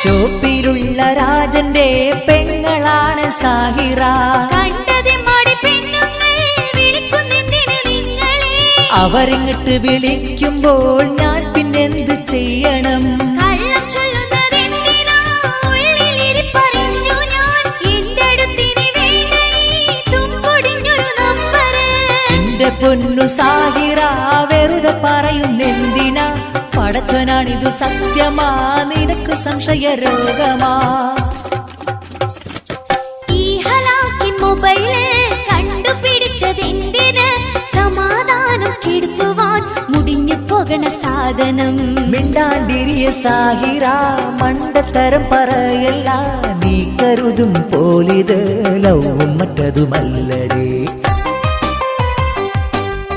ഷോപ്പിലുള്ള രാജന്റെ പെങ്ങളാണ് സാഹിറ. അവരിങ്ങട്ട് വിളിക്കുമ്പോൾ ഞാൻ പിന്നെന്ത് ചെയ്യണം? എന്റെ പൊന്നു സാഹിറ വെറുതെ പറയുന്നെന്തിനാ? പടച്ചവനാണിതു സത്യമാ, നിനക്ക് സംശയ രോഗമാ? ഈ ഹലാക്കി മൊബൈല് കണ്ടുപിടിച്ചതെന്തിന്? സമാധാനം കെടുത്തുവാൻ മുടിഞ്ഞു പോകണ സാധനം. മിണ്ടാണ്ടിരിയ സാഹിറ, മണ്ടത്തരം പറയല്ല. നീ കരുതും പോലിത് ലവും മറ്റതുമല്ലടേ.